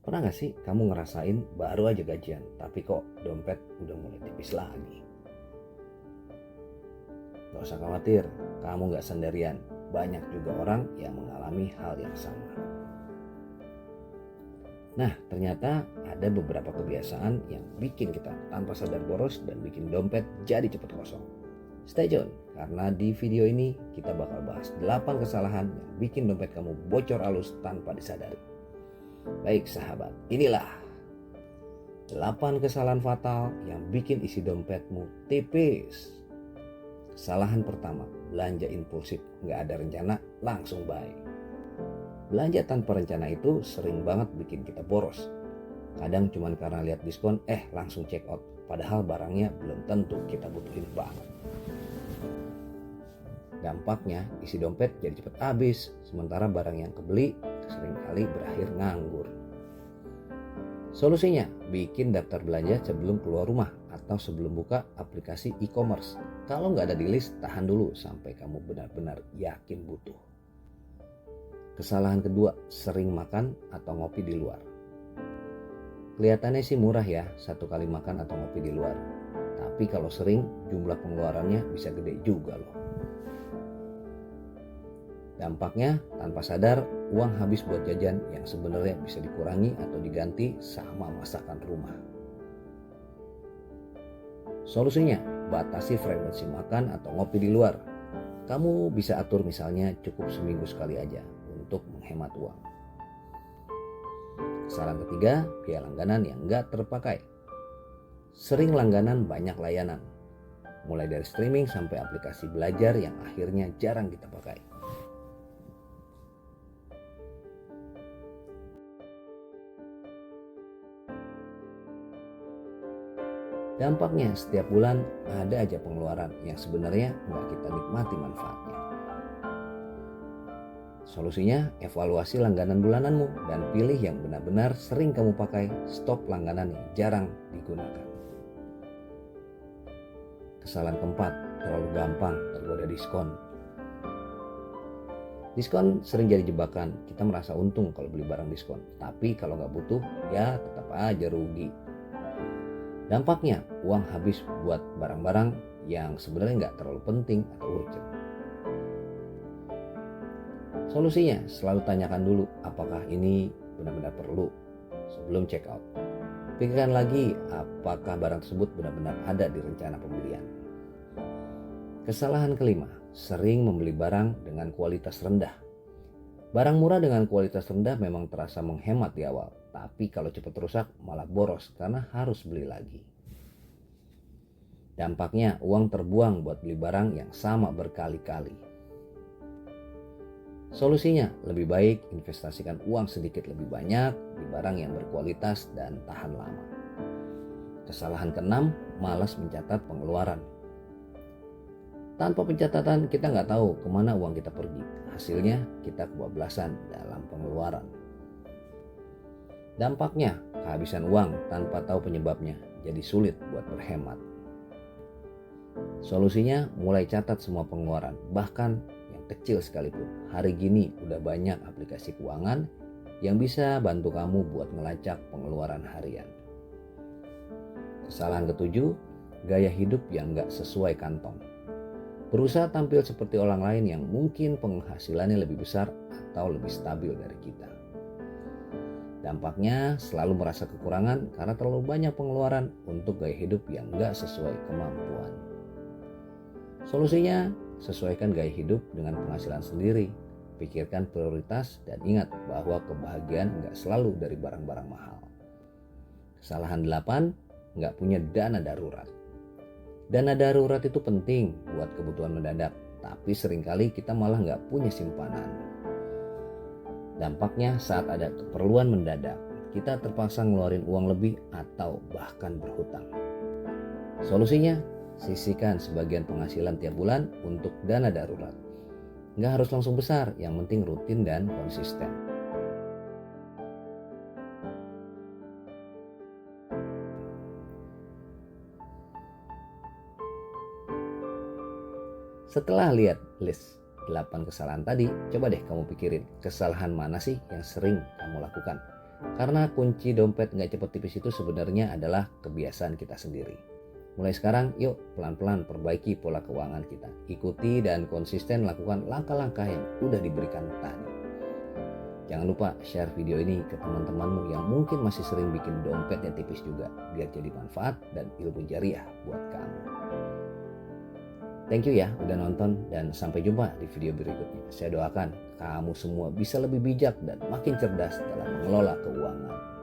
Pernah gak sih kamu ngerasain baru aja gajian, tapi kok dompet udah mulai tipis lagi? Gak usah khawatir, kamu gak sendirian. Banyak juga orang yang mengalami hal yang sama. Nah, ternyata ada beberapa kebiasaan yang bikin kita tanpa sadar boros dan bikin dompet jadi cepat kosong. Stay tune, karena di video ini kita bakal bahas 8 kesalahan yang bikin dompet kamu bocor halus tanpa disadari. Baik sahabat, inilah 8 kesalahan fatal yang bikin isi dompetmu tipis. Kesalahan pertama, belanja impulsif, gak ada rencana, langsung buy. Belanja tanpa rencana itu sering banget bikin kita boros. Kadang cuma karena lihat diskon, langsung check out. Padahal barangnya belum tentu kita butuhin banget. Dampaknya isi dompet jadi cepat habis, sementara barang yang kebeli seringkali berakhir nganggur. Solusinya, bikin daftar belanja sebelum keluar rumah atau sebelum buka aplikasi e-commerce. Kalau nggak ada di list, tahan dulu sampai kamu benar-benar yakin butuh. Kesalahan kedua, sering makan atau ngopi di luar. Kelihatannya sih murah ya, satu kali makan atau ngopi di luar. Tapi kalau sering, jumlah pengeluarannya bisa gede juga loh. Dampaknya, tanpa sadar, uang habis buat jajan yang sebenarnya bisa dikurangi atau diganti sama masakan rumah. Solusinya, batasi frekuensi makan atau ngopi di luar. Kamu bisa atur misalnya cukup seminggu sekali aja untuk menghemat uang. Kesalahan ketiga, biaya langganan yang nggak terpakai. Sering langganan banyak layanan, mulai dari streaming sampai aplikasi belajar yang akhirnya jarang kita pakai. Dampaknya setiap bulan ada aja pengeluaran yang sebenarnya nggak kita nikmati manfaatnya. Solusinya, evaluasi langganan bulananmu dan pilih yang benar-benar sering kamu pakai, stop langganan yang jarang digunakan. Kesalahan keempat, terlalu gampang tergoda diskon. Diskon sering jadi jebakan, kita merasa untung kalau beli barang diskon, tapi kalau nggak butuh, ya tetap aja rugi. Dampaknya, uang habis buat barang-barang yang sebenarnya nggak terlalu penting atau urgent. Solusinya, selalu tanyakan dulu apakah ini benar-benar perlu sebelum check out. Pikirkan lagi apakah barang tersebut benar-benar ada di rencana pembelian. Kesalahan kelima, sering membeli barang dengan kualitas rendah. Barang murah dengan kualitas rendah memang terasa menghemat di awal, tapi kalau cepat rusak malah boros karena harus beli lagi. Dampaknya uang terbuang buat beli barang yang sama berkali-kali. Solusinya, lebih baik investasikan uang sedikit lebih banyak di barang yang berkualitas dan tahan lama. Kesalahan keenam, malas mencatat pengeluaran. Tanpa pencatatan kita nggak tahu kemana uang kita pergi. Hasilnya kita kebablasan dalam pengeluaran. Dampaknya, kehabisan uang tanpa tahu penyebabnya, jadi sulit buat berhemat. Solusinya, mulai catat semua pengeluaran, bahkan yang kecil sekalipun. Hari gini udah banyak aplikasi keuangan yang bisa bantu kamu buat ngelacak pengeluaran harian. Kesalahan ketujuh, gaya hidup yang gak sesuai kantong. Berusaha tampil seperti orang lain yang mungkin penghasilannya lebih besar atau lebih stabil dari kita. Dampaknya selalu merasa kekurangan karena terlalu banyak pengeluaran untuk gaya hidup yang gak sesuai kemampuan. Solusinya, sesuaikan gaya hidup dengan penghasilan sendiri. Pikirkan prioritas dan ingat bahwa kebahagiaan gak selalu dari barang-barang mahal. Kesalahan 8, gak punya dana darurat. Dana darurat itu penting buat kebutuhan mendadak, tapi seringkali kita malah gak punya simpanan. Dampaknya saat ada keperluan mendadak, kita terpaksa ngeluarin uang lebih atau bahkan berhutang. Solusinya, sisihkan sebagian penghasilan tiap bulan untuk dana darurat. Nggak harus langsung besar, yang penting rutin dan konsisten. Setelah lihat list 8 kesalahan tadi, coba deh kamu pikirin kesalahan mana sih yang sering kamu lakukan. Karena kunci dompet nggak cepet tipis itu sebenarnya adalah kebiasaan kita sendiri. Mulai sekarang yuk pelan-pelan perbaiki pola keuangan kita. Ikuti dan konsisten lakukan langkah-langkah yang udah diberikan tadi. Jangan lupa share video ini ke teman-temanmu yang mungkin masih sering bikin dompet yang tipis juga, biar jadi manfaat dan ilmu jariah buat kamu. Thank you ya udah nonton dan sampai jumpa di video berikutnya. Saya doakan kamu semua bisa lebih bijak dan makin cerdas dalam mengelola keuangan.